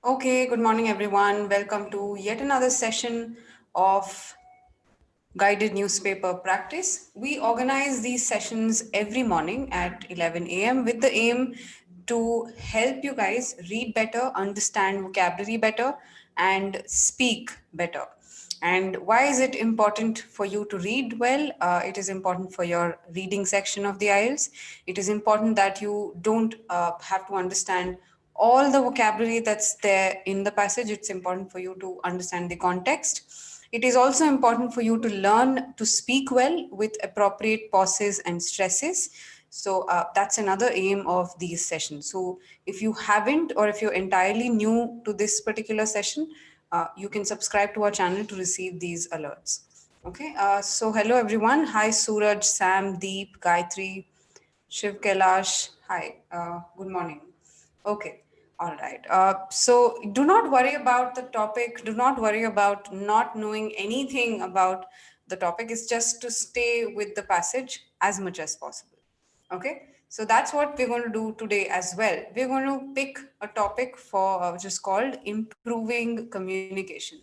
Okay, good morning, everyone. Welcome to yet another session of guided newspaper practice. We organize these sessions every morning at 11 a.m. with the aim to help you guys read better, understand vocabulary better, and speak better. And why is it important for you to read well? It is important for your reading section of the IELTS. It is important that you don't have to understand all the vocabulary that's there in the passage. It's important for you to understand the context. It is also important for you to learn to speak well with appropriate pauses and stresses. So that's another aim of these sessions. So if you haven't, or if you're entirely new to this particular session, you can subscribe to our channel to receive these alerts. Okay, so hello everyone. Hi Suraj, Sam, Deep, Gayatri, Shiv Kailash. Hi, good morning. Okay, all right. So do not worry about the topic. Do not worry about not knowing anything about the topic. It's just to stay with the passage as much as possible. Okay, so that's what we're going to do today as well. We're going to pick a topic for which is called improving communication.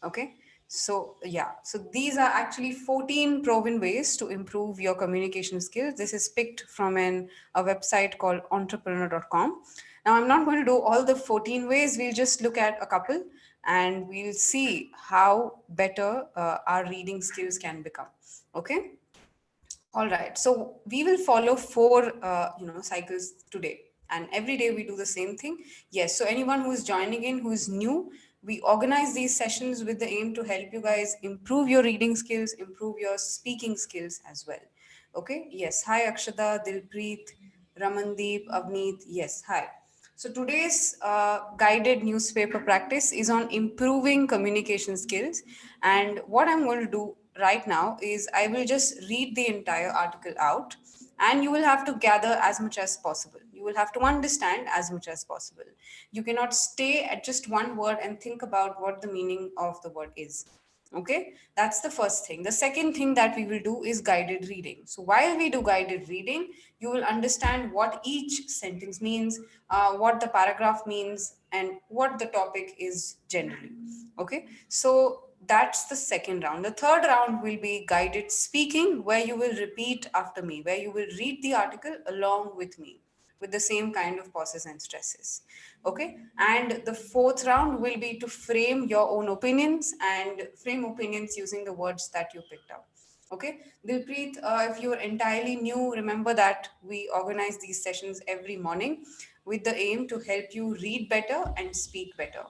Okay, so yeah, so these are actually 14 proven ways to improve your communication skills. This is picked from a website called entrepreneur.com. Now, I'm not going to do all the 14 ways. We'll just look at a couple and we'll see how better our reading skills can become. Okay. All right. So we will follow four, cycles today, and every day we do the same thing. Yes. So anyone who is joining in, who is new, we organize these sessions with the aim to help you guys improve your reading skills, improve your speaking skills as well. Okay. Yes. Hi, Akshada, Dilpreet, Ramandeep, Avneet. Yes. Hi. So today's guided newspaper practice is on improving communication skills. And what I'm going to do right now is I will just read the entire article out, and you will have to gather as much as possible. You will have to understand as much as possible. You cannot stay at just one word and think about what the meaning of the word is. Okay, that's the first thing. The second thing that we will do is guided reading. So while we do guided reading, you will understand what each sentence means, what the paragraph means, and what the topic is generally. Okay, so that's the second round. The third round will be guided speaking, where you will repeat after me, where you will read the article along with me with the same kind of pauses and stresses. Okay. And the fourth round will be to frame your own opinions and frame opinions using the words that you picked up. Okay. Dilpreet, if you're entirely new, remember that we organize these sessions every morning with the aim to help you read better and speak better.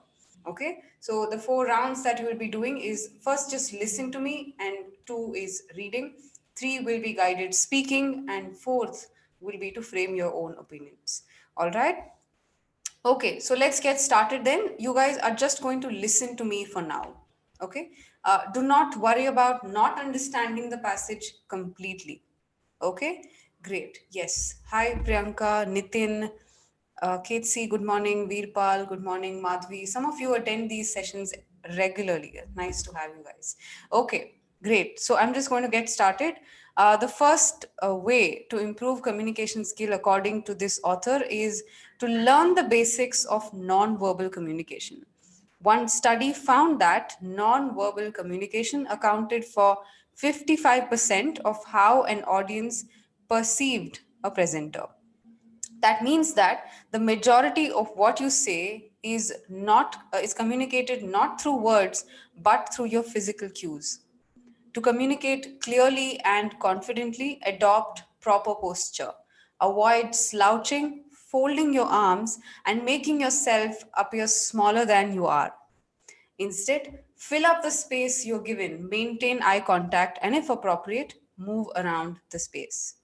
Okay. So the four rounds that you will be doing is first just listen to me, and two is reading, three will be guided speaking, and fourth will be to frame your own opinions. All right. Okay, so let's get started then. You guys are just going to listen to me for now. Okay. Do not worry about not understanding the passage completely. Okay, great. Yes. Hi, Priyanka, Nitin, Ketsi, good morning. Veerpal, good morning. Madhvi. Some of you attend these sessions regularly. Nice to have you guys. Okay, great. So I'm just going to get started. The first way to improve communication skill, according to this author, is to learn the basics of non-verbal communication. One study found that non-verbal communication accounted for 55% of how an audience perceived a presenter. That means that the majority of what you say is communicated not through words but through your physical cues. To communicate clearly and confidently, adopt proper posture. Avoid slouching, folding your arms, and making yourself appear smaller than you are. Instead, fill up the space you're given, maintain eye contact, and if appropriate, move around the space.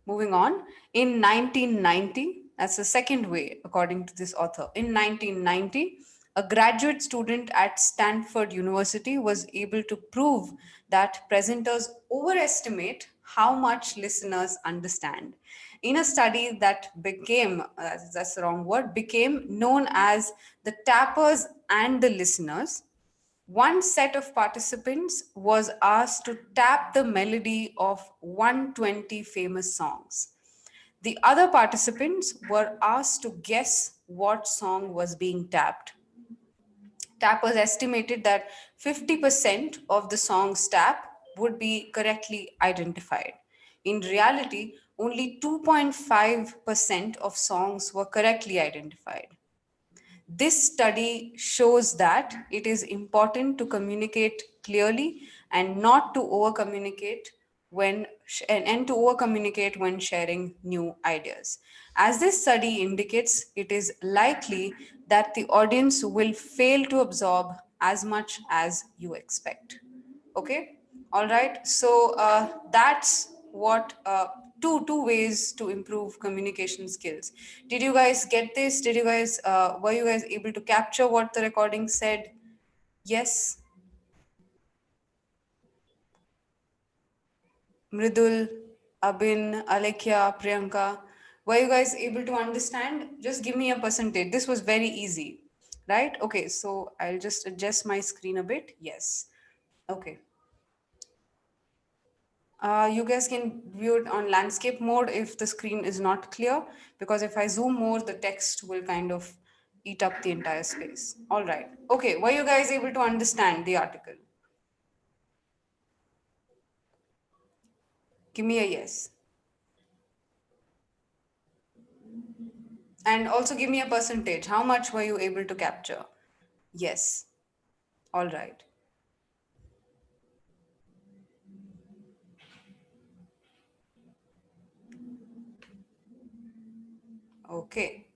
Moving on, in 1990, that's the second way, according to this author. In 1990, a graduate student at Stanford University was able to prove that presenters overestimate how much listeners understand. In a study that became, that's the wrong word, became known as the tappers and the listeners, one set of participants was asked to tap the melody of 120 famous songs. The other participants were asked to guess what song was being tapped. Tappers estimated that 50% of the song's tap would be correctly identified. In reality, only 2.5% of songs were correctly identified. This study shows that it is important to communicate clearly and not to over communicate and to over communicate when sharing new ideas. As this study indicates, it is likely that the audience will fail to absorb as much as you expect. Okay, all right. So that's what two ways to improve communication skills. Did you guys get this? Did you guys were you guys able to capture what the recording said? Yes. Mridul, Abin, Alekia, Priyanka, were you guys able to understand? Just give me a percentage. This was very easy, right? Okay, so I'll just adjust my screen a bit. Yes. Okay. You guys can view it on landscape mode if the screen is not clear, because if I zoom more, the text will kind of eat up the entire space. All right. Okay. Were you guys able to understand the article? Give me a yes. And also give me a percentage. How much were you able to capture? Yes. All right. Okay.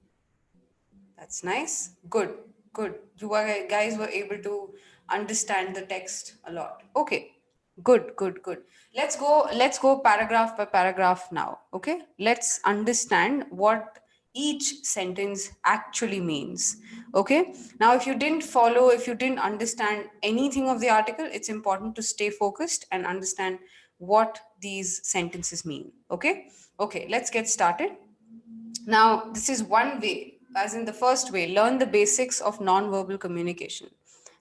That's nice. Good. Good. Guys were able to understand the text a lot. Okay. Good, good, good. Let's go paragraph by paragraph now. Okay? Let's understand what each sentence actually means. Okay? Now if you didn't understand anything of the article, it's important to stay focused and understand what these sentences mean. Okay? Okay, let's get started. Now, this is one way, as in the first way, learn the basics of nonverbal communication.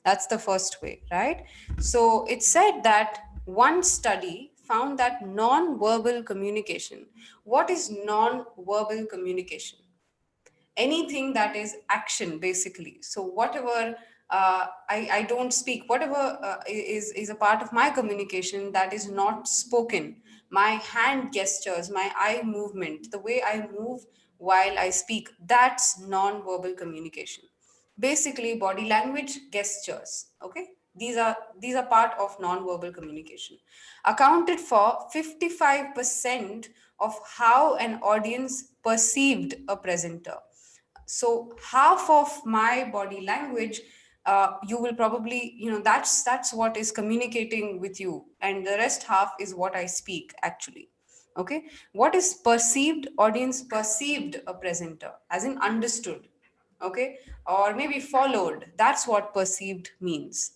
That's the first way, right? So it said that one study found that nonverbal communication. What is nonverbal communication? Anything that is action, basically. So whatever I don't speak, whatever is a part of my communication that is not spoken, my hand gestures, my eye movement, the way I move while I speak, that's non-verbal communication. Basically body language, gestures. Okay, these are part of non-verbal communication, accounted for 55% of how an audience perceived a presenter. So half of my body language, you will probably, that's what is communicating with you, and the rest half is what I speak actually. Okay, what is perceived? Audience perceived a presenter, as in understood. Okay, or maybe followed. That's what perceived means.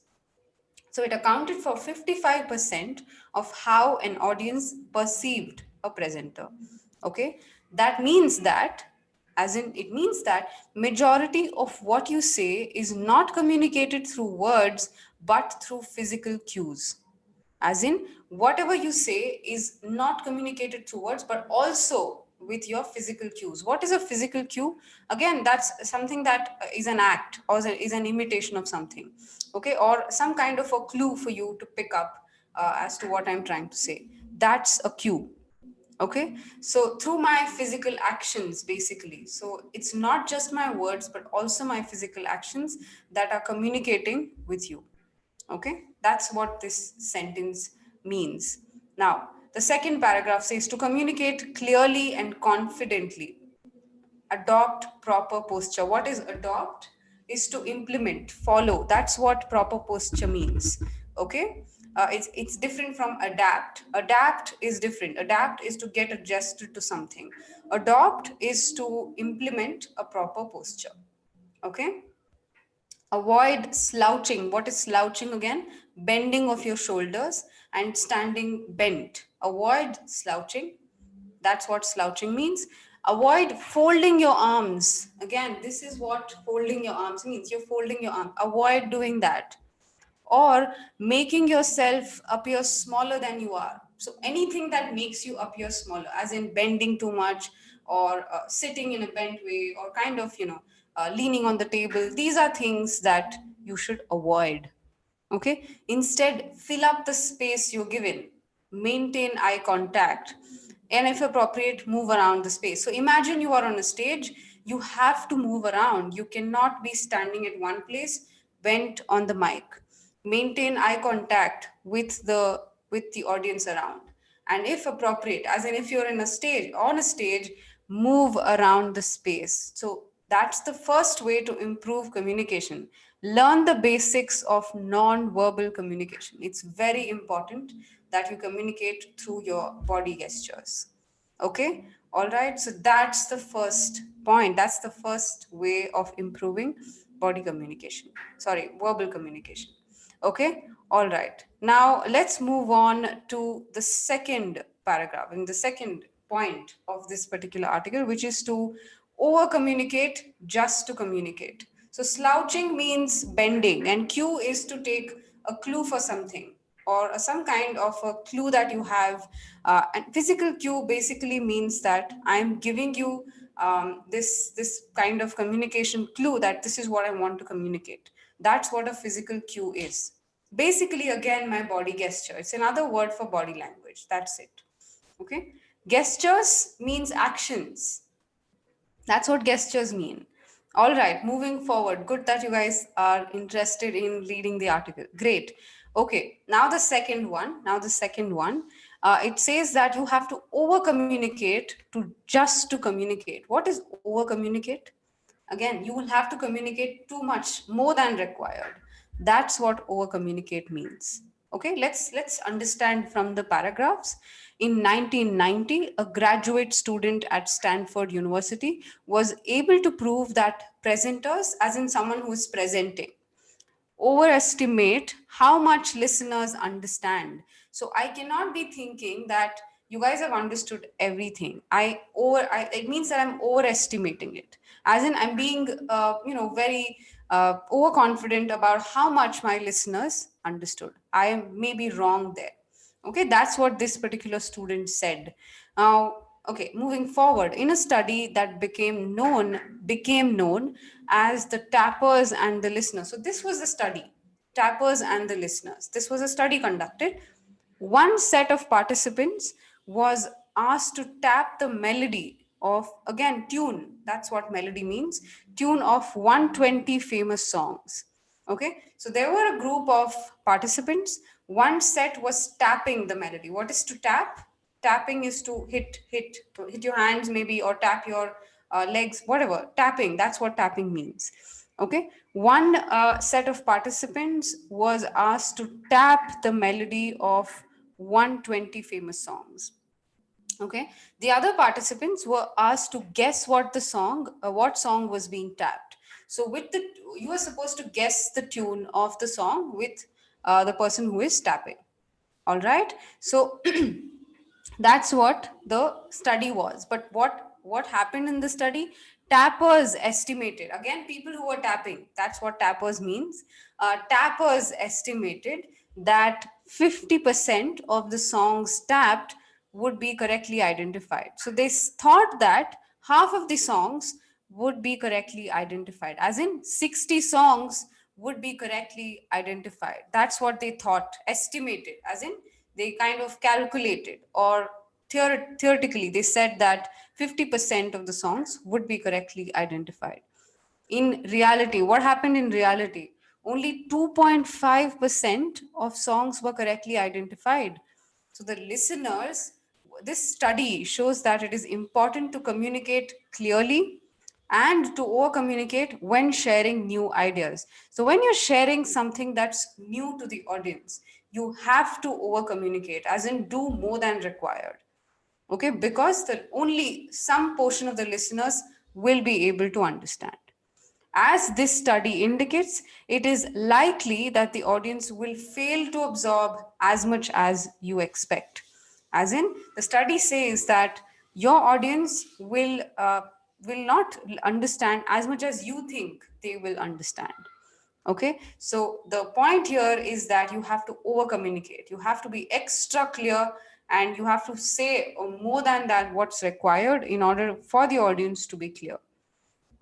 So it accounted for 55% of how an audience perceived a presenter. Okay, that means that, as in, it means that majority of what you say is not communicated through words but through physical cues. As in, whatever you say is not communicated through words but also with your physical cues. What is a physical cue? Again, that's something that is an act or is an imitation of something. Okay, or some kind of a clue for you to pick up as to what I'm trying to say. That's a cue. Okay, so through my physical actions, basically. So it's not just my words but also my physical actions that are communicating with you. Okay, that's what this sentence means. Now, the second paragraph says to communicate clearly and confidently, adopt proper posture. What is adopt? Is to implement, follow. That's what proper posture means. Okay, it's different from adapt. Adapt is different. Adapt is to get adjusted to something. Adopt is to implement a proper posture. Okay, avoid slouching. What is slouching again? Bending of your shoulders and standing bent. Avoid slouching. That's what slouching means. Avoid folding your arms. Again, this is what folding your arms means. You're folding your arm. Avoid doing that. Or making yourself appear smaller than you are. So anything that makes you appear smaller, as in bending too much, or sitting in a bent way, or kind of, leaning on the table. These are things that you should avoid. Okay, instead, fill up the space you're given, maintain eye contact, and if appropriate, move around the space. So imagine you are on a stage, you have to move around. You cannot be standing at one place, bent on the mic. Maintain eye contact with the audience around. And if appropriate, as in if you're in a stage, on a stage, move around the space. So that's the first way to improve communication. Learn the basics of non-verbal communication. It's very important that you communicate through your body gestures. Okay, all right. So that's the first point. That's the first way of improving body communication. Sorry, verbal communication. Okay, all right. Now let's move on to the second paragraph, in the second point of this particular article, which is to over communicate just to communicate. So slouching means bending, and cue is to take a clue for something or some kind of a clue that you have. And physical cue basically means that I'm giving you this kind of communication clue that this is what I want to communicate. That's what a physical cue is. Basically, again, my body gesture. It's another word for body language. That's it. Okay. Gestures means actions. That's what gestures mean. All right, moving forward. Good that you guys are interested in reading the article. Great. Okay, now the second one. Now the second one. It says that you have to over communicate to just to communicate. What is over communicate? Again, you will have to communicate too much, more than required. That's what over communicate means. Okay, let's understand from the paragraphs. In 1990, a graduate student at Stanford University was able to prove that presenters, as in someone who is presenting, overestimate how much listeners understand. So I cannot be thinking that you guys have understood everything. It means that I'm overestimating it. As in, I'm being, very overconfident about how much my listeners understood. I may be wrong there. Okay, that's what this particular student said. Now, okay, moving forward, in a study that became known as the tappers and the listeners. So this was the study, tappers and the listeners. This was a study conducted. One set of participants was asked to tap the melody of, again, tune. That's what melody means. Tune of 120 famous songs. Okay, so there were a group of participants. One set was tapping the melody. What is to tap? Tapping is to hit your hands maybe, or tap your legs, whatever. Tapping, that's what tapping means. Okay, one set of participants was asked to tap the melody of 120 famous songs. Okay, the other participants were asked to guess what song was being tapped. So you are supposed to guess the tune of the song with the person who is tapping. All right, so that's what the study was. But what happened in the study? Tappers estimated, again, people who were tapping, that's what tappers means. Tappers estimated that 50% of the songs tapped would be correctly identified. So they thought that half of the songs would be correctly identified, as in 60 songs would be correctly identified. That's what they thought, estimated, as in they kind of calculated, or theoretically they said that 50% of the songs would be correctly identified. In reality, what happened in reality? Only 2.5% of songs were correctly identified. So the listeners, this study shows that it is important to communicate clearly and to over communicate when sharing new ideas. So when you're sharing something that's new to the audience, you have to over communicate, as in do more than required. Okay, because the only some portion of the listeners will be able to understand. As this study indicates, it is likely that the audience will fail to absorb as much as you expect. As in, the study says that your audience will not understand as much as you think they will understand. Okay, so the point here is that you have to over communicate. You have to be extra clear, and you have to say more than that what's required in order for the audience to be clear.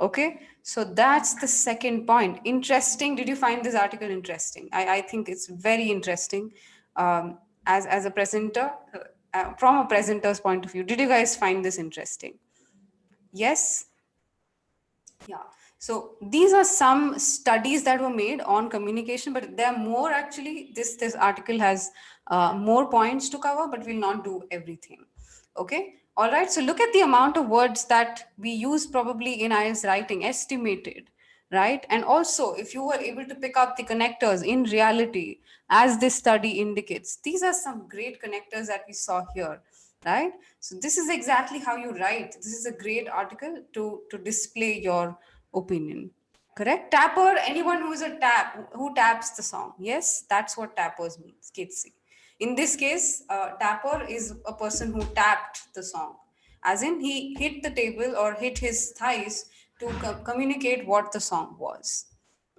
Okay, so that's the second point. Interesting. Did you find this article interesting? I think it's very interesting. As a presenter, from a presenter's point of view, did you guys find this interesting? Yes? Yeah. So these are some studies that were made on communication, but there are more actually. This article has more points to cover, but we'll not do everything. Okay. All right. So look at the amount of words that we use probably in IELTS writing, estimated, right? And also, if you were able to pick up the connectors in reality, as this study indicates, these are some great connectors that we saw here, right? So this is exactly how you write. This is a great article to display your opinion. Correct? Tapper, anyone who is a tap, who taps the song. Yes, that's what tappers means, kids see. In this case, tapper is a person who tapped the song, as in he hit the table or hit his thighs to communicate what the song was.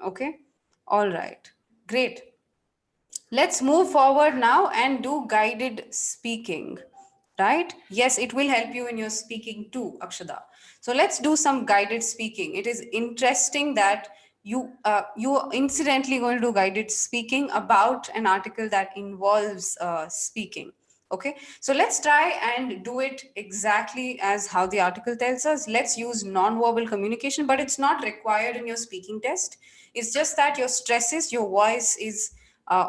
Okay? All right. Great. Let's move forward now and do guided speaking, right? Yes, it will help you in your speaking too, Akshada. So let's do some guided speaking. It is interesting that you are incidentally going to do guided speaking about an article that involves speaking. Okay, so let's try and do it exactly as how the article tells us. Let's use non-verbal communication, but it's not required in your speaking test. It's just that your stresses, your voice is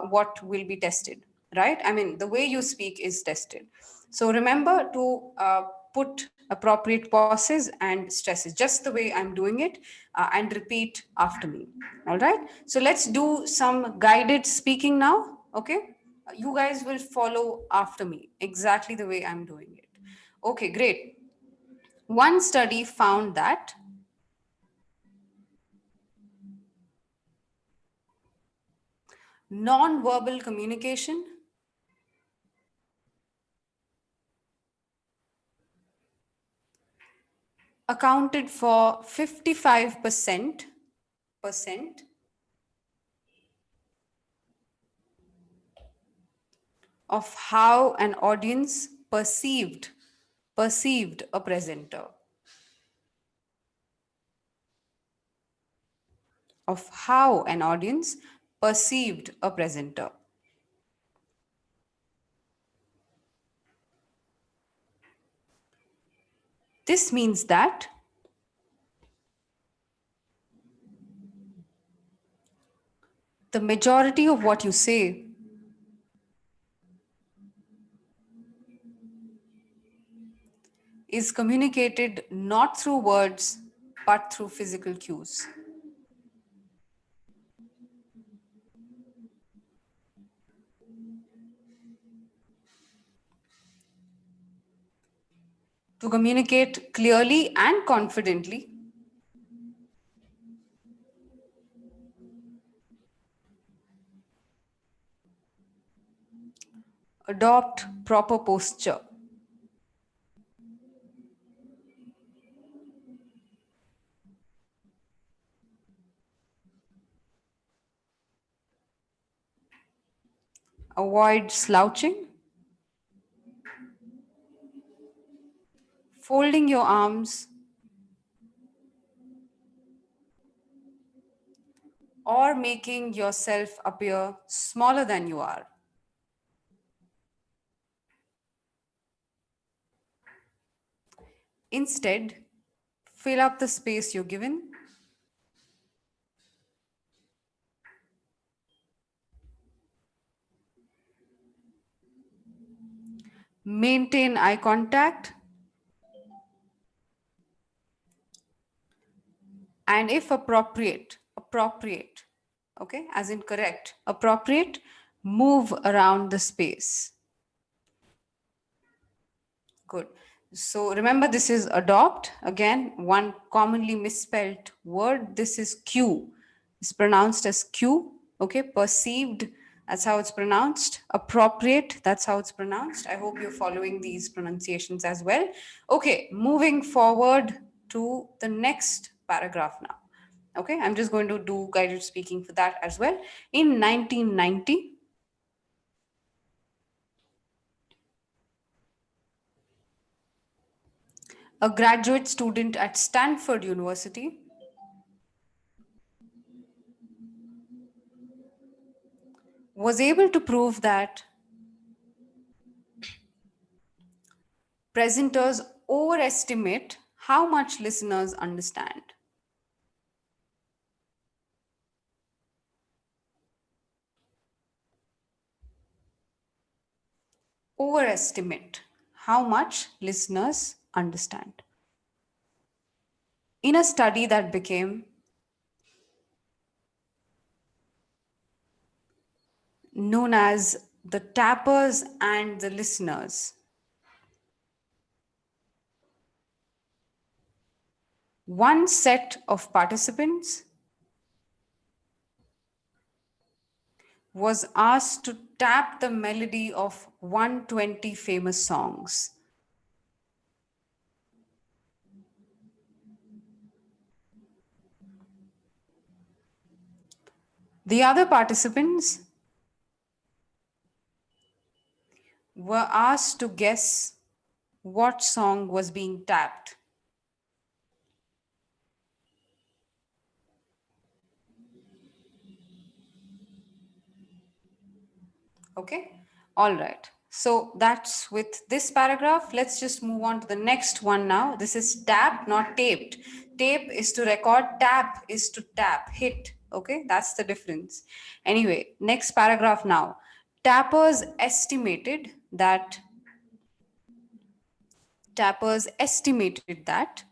what will be tested, right? I mean, the way you speak is tested. So remember to put appropriate pauses and stresses, just the way I'm doing it, and repeat after me. All right. So let's do some guided speaking now. Okay. You guys will follow after me exactly the way I'm doing it. Okay, great. One study found that non-verbal communication accounted for 55% of how an audience perceived a presenter, of how an audience perceived a presenter. This means that the majority of what you say is communicated not through words but through physical cues. To communicate clearly and confidently, adopt proper posture, avoid slouching, folding your arms, or making yourself appear smaller than you are. Instead, fill up the space you're given. Maintain eye contact. And if appropriate, okay, as in correct, appropriate, move around the space. Good. So remember, this is adopt. Again, one commonly misspelled word. This is Q. It's pronounced as Q. Okay. Perceived. That's how it's pronounced. Appropriate. That's how it's pronounced. I hope you're following these pronunciations as well. Okay. Moving forward to the next paragraph now. Okay. I'm just going to do guided speaking for that as well. In 1990, a graduate student at Stanford University was able to prove that presenters overestimate how much listeners understand. Overestimate how much listeners understand. In a study that became known as the tappers and the listeners, one set of participants was asked to tap the melody of 120 famous songs. The other participants were asked to guess what song was being tapped. Okay, all right. So that's with this paragraph. Let's just move on to the next one now. This is tap, not taped. Tape is to record, tap is to tap, hit. Okay, that's the difference. Anyway, next paragraph now. Tappers estimated that tappers estimated that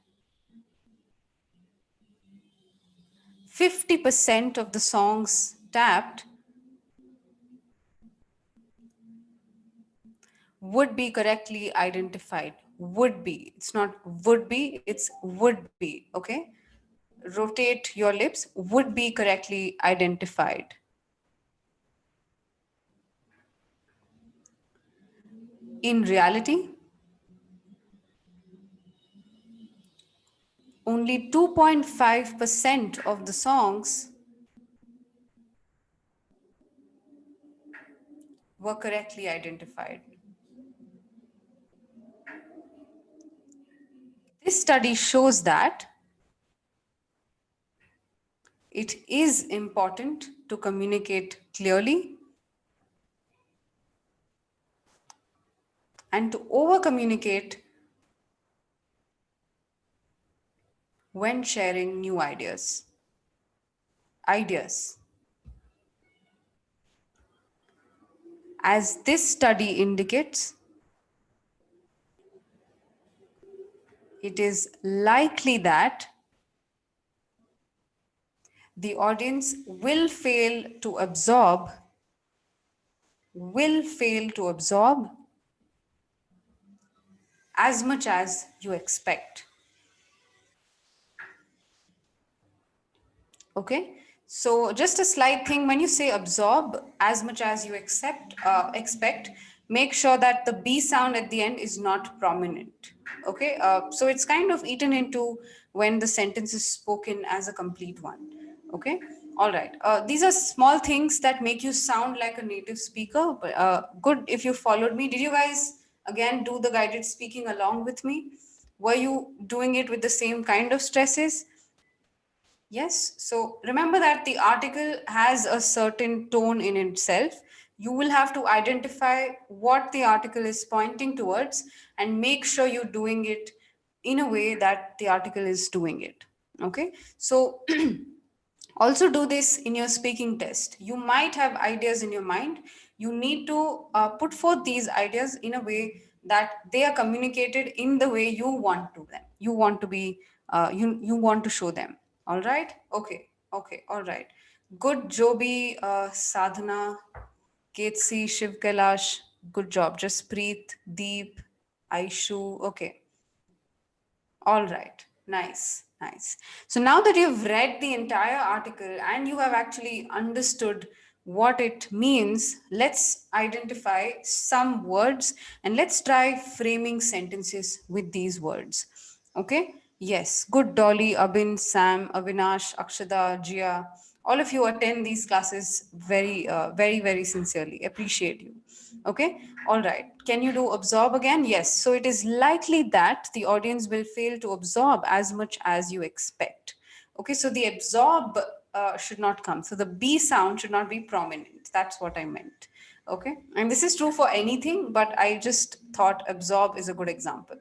50% of the songs tapped would be correctly identified. Would be. It's not would be, it's would be. Okay. Rotate your lips. Would be correctly identified. In reality, only 2.5% of the songs were correctly identified. This study shows that it is important to communicate clearly and to over communicate when sharing new ideas. As this study indicates, it is likely that the audience will fail to absorb as much as you expect. Okay, so just a slight thing, when you say absorb as much as you expect, make sure that the B sound at the end is not prominent. Okay, so it's kind of eaten into when the sentence is spoken as a complete one. Okay, all right. These are small things that make you sound like a native speaker, but good if you followed me. Did you guys again do the guided speaking along with me? Were you doing it with the same kind of stresses? Yes. So remember that the article has a certain tone in itself. You will have to identify what the article is pointing towards and make sure you're doing it in a way that the article is doing it. Okay. So also do this in your speaking test. You might have ideas in your mind. You need to put forth these ideas in a way that they are communicated in the way you want to them. You want to be you want to show them. All right. Okay. Okay. All right. Good, Joby, Sadhana, Ketsi, Shiv Kailash. Good job. Jaspreet, Deep, Aishu. Okay. All right. Nice. Nice. So now that you've read the entire article and you have actually understood what it means, let's identify some words and let's try framing sentences with these words. Okay? Yes. Good, Dolly, Abin, Sam, Avinash, Akshada, Jia. All of you attend these classes very sincerely. Appreciate you. Okay. All right. Can you do absorb again? Yes. So it is likely that the audience will fail to absorb as much as you expect. Okay. So the absorb should not come. So the B sound should not be prominent. That's what I meant. Okay. And this is true for anything, but I just thought absorb is a good example.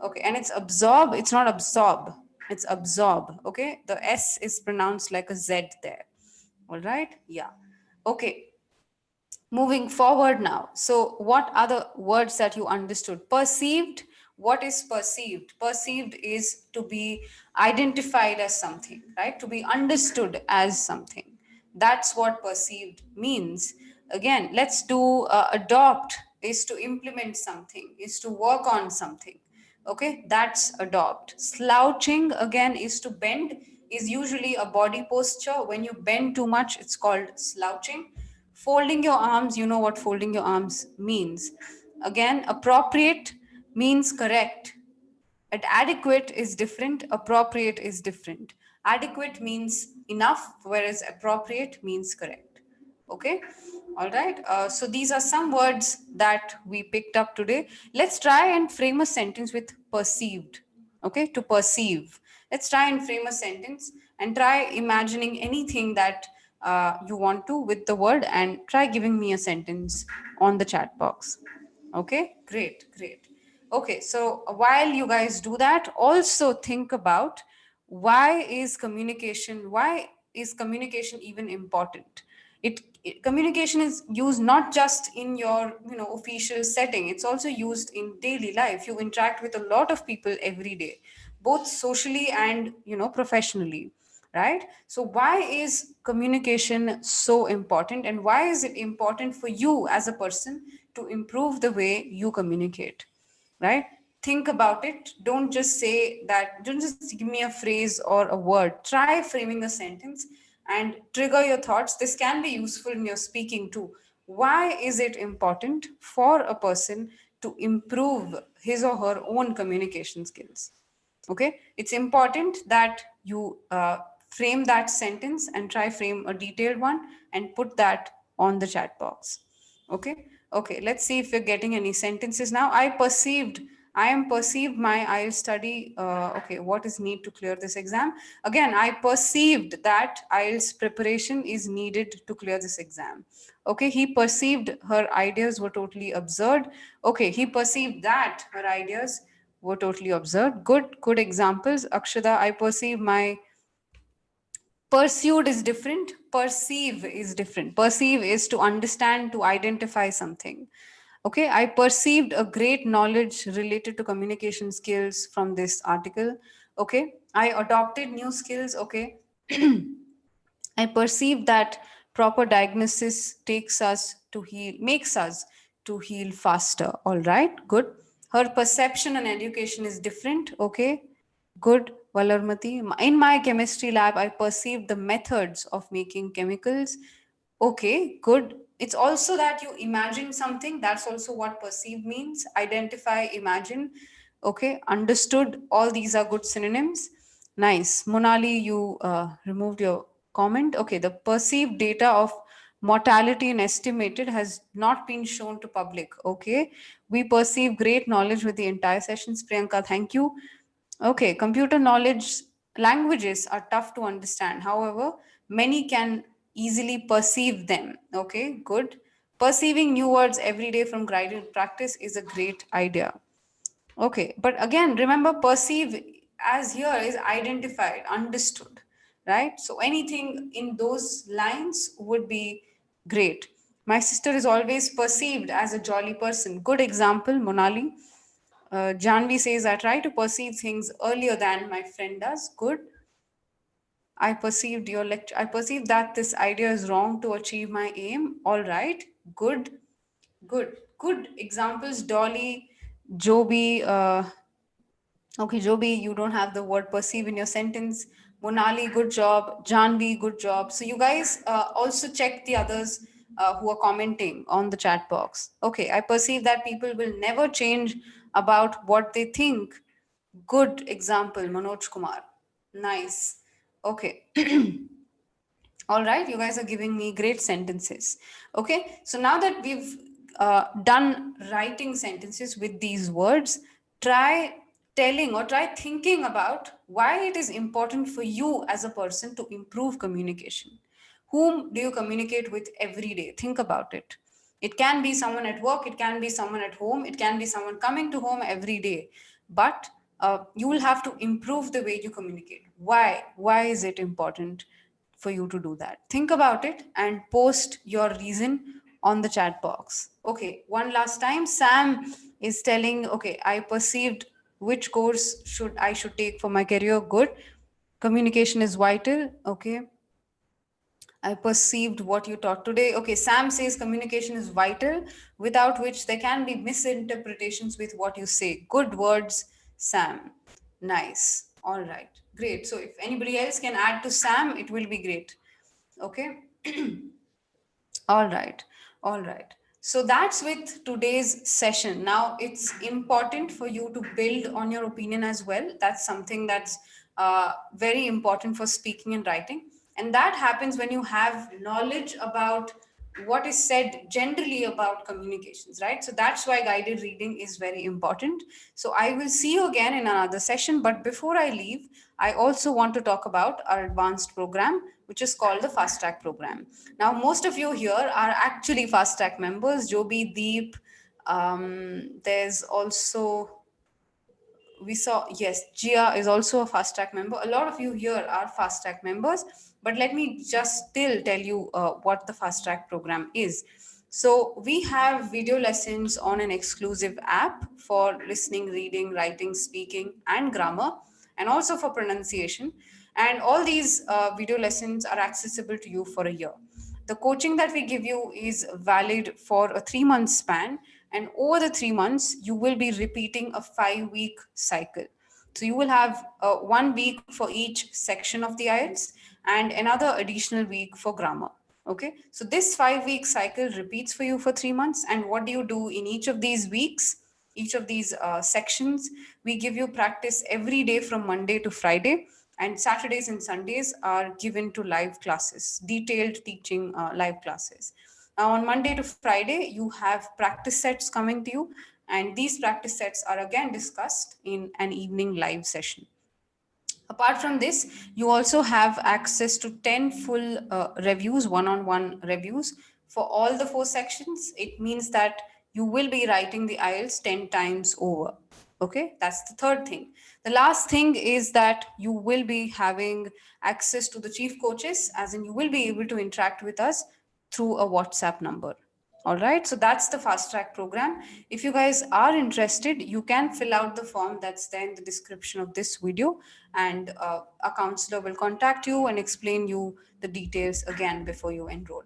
Okay. And it's absorb, it's not absorb, it's absorb. Okay. The S is pronounced like a Z there. All right. Yeah. Okay. Moving forward now. So, what are the words that you understood? Perceived. What is perceived? Perceived is to be identified as something, right? To be understood as something. That's what perceived means. Again, let's do adopt is to implement something, is to work on something. Okay, that's adopt. Slouching again is to bend, is usually a body posture. When you bend too much, it's called slouching. Folding your arms, you know what folding your arms means. Again, appropriate means correct. Adequate is different, appropriate is different. Adequate means enough, whereas appropriate means correct. Okay, all right. So these are some words that we picked up today. Let's try and frame a sentence with perceived. Okay, to perceive. Let's try and frame a sentence and try imagining anything that you want to with the word, and try giving me a sentence on the chat box. Okay, great, great. Okay, so while you guys do that, also think about why is communication even important? Communication is used not just in your official setting, it's also used in daily life. You interact with a lot of people every day, both socially and professionally, right? So why is communication so important, and why is it important for you as a person to improve the way you communicate, right? Think about it. Don't just say that, don't just give me a phrase or a word. Try framing a sentence and trigger your thoughts. This can be useful in your speaking too. Why is it important for a person to improve his or her own communication skills? Okay, it's important that you frame that sentence and try frame a detailed one and put that on the chat box. Okay, okay, let's see if we're getting any sentences now. I am perceived my IELTS study. Okay, what is need to clear this exam? Again, I perceived that IELTS preparation is needed to clear this exam. Okay, he perceived her ideas were totally absurd. Okay, he perceived that her ideas were totally absurd. Good examples. Akshada, I perceive my pursued is different. Perceive is different. Perceive is to understand, to identify something. Okay, I perceived a great knowledge related to communication skills from this article. Okay, I adopted new skills. Okay, I perceive that proper diagnosis makes us to heal faster. All right, good. Her perception and education is different. Okay, good. Valarmati, in my chemistry lab, I perceived the methods of making chemicals. Okay, good. It's also that you imagine something. That's also what perceive means. Identify, imagine. Okay, understood. All these are good synonyms. Nice. Monali, you removed your comment. Okay, the perceived data of mortality and estimated has not been shown to public. Okay, we perceive great knowledge with the entire sessions. Priyanka, thank you. Okay, computer knowledge languages are tough to understand. However, many can easily perceive them. Okay, good. Perceiving new words every day from guided practice is a great idea. Okay, but again, remember perceive as here is identified, understood, right? So anything in those lines would be great. My sister is always perceived as a jolly person. Good example, Monali. Janvi says, I try to perceive things earlier than my friend does. Good. I perceived your lecture. I perceive that this idea is wrong to achieve my aim. All right. Good. Good. Good examples. Dolly, Joby. Okay, Joby, you don't have the word perceive in your sentence. Monali, good job. Janvi, good job. So you guys also check the others who are commenting on the chat box. Okay, I perceive that people will never change about what they think. Good example, Manoj Kumar. Nice. Okay. All right, you guys are giving me great sentences. Okay, so now that we've done writing sentences with these words, try telling or try thinking about why it is important for you as a person to improve communication. Whom do you communicate with every day? Think about it. It can be someone at work, it can be someone at home, it can be someone coming to home every day. But you will have to improve the way you communicate. Why? Why is it important for you to do that? Think about it and post your reason on the chat box. Okay, one last time. Sam is telling, okay, I perceived which course should take for my career. Good. Communication is vital. Okay. I perceived what you taught today. Okay, Sam says communication is vital, without which there can be misinterpretations with what you say. Good words, Sam. Nice. All right. Great. So if anybody else can add to Sam, it will be great. Okay. All right. All right. So that's with today's session. Now, it's important for you to build on your opinion as well. That's something that's very important for speaking and writing. And that happens when you have knowledge about what is said generally about communications, right? So that's why guided reading is very important. So I will see you again in another session. But before I leave, I also want to talk about our advanced program, which is called the Fast Track program. Now, most of you here are actually Fast Track members. Joby, Deep, there's also we saw, yes, Gia is also a fast track member. A lot of you here are fast track members, but let me just still tell you what the fast track program is. So we have video lessons on an exclusive app for listening, reading, writing, speaking, and grammar, and also for pronunciation. And all these video lessons are accessible to you for a year. The coaching that we give you is valid for a 3 month span, and over the 3 months, you will be repeating a 5 week cycle. So you will have 1 week for each section of the IELTS and another additional week for grammar. Okay, so this 5 week cycle repeats for you for 3 months. And what do you do in each of these weeks? Each of these sections, we give you practice every day from Monday to Friday, and Saturdays and Sundays are given to live classes, detailed teaching live classes. Now, on Monday to Friday, you have practice sets coming to you, and these practice sets are again discussed in an evening live session. Apart from this, you also have access to 10 full reviews, one-on-one reviews for all the 4 sections. It means that you will be writing the IELTS 10 times over. Okay, that's the third thing. The last thing is that you will be having access to the chief coaches, as in you will be able to interact with us through a WhatsApp number. All right, so that's the fast track program. If you guys are interested, you can fill out the form that's there in the description of this video, and a counselor will contact you and explain you the details again before you enroll.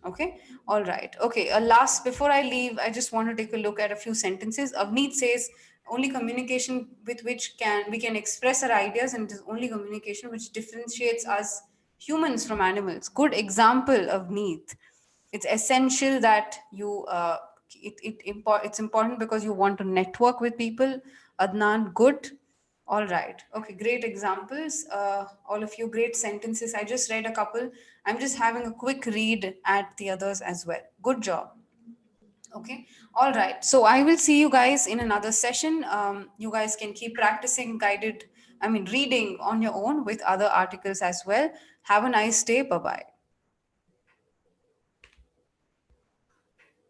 Okay, all right. Okay, last, before I leave, I just want to take a look at a few sentences. Avneet says, only communication with which we can express our ideas, and it is only communication which differentiates us humans from animals. Good example, Avneet. It's essential that you it's important because you want to network with people. Adnan, good. All right. Okay, great examples. All of you, great sentences. I just read a couple. I'm just having a quick read at the others as well. Good job. Okay. All right. So I will see you guys in another session. You guys can keep practicing reading on your own with other articles as well. Have a nice day. Bye bye.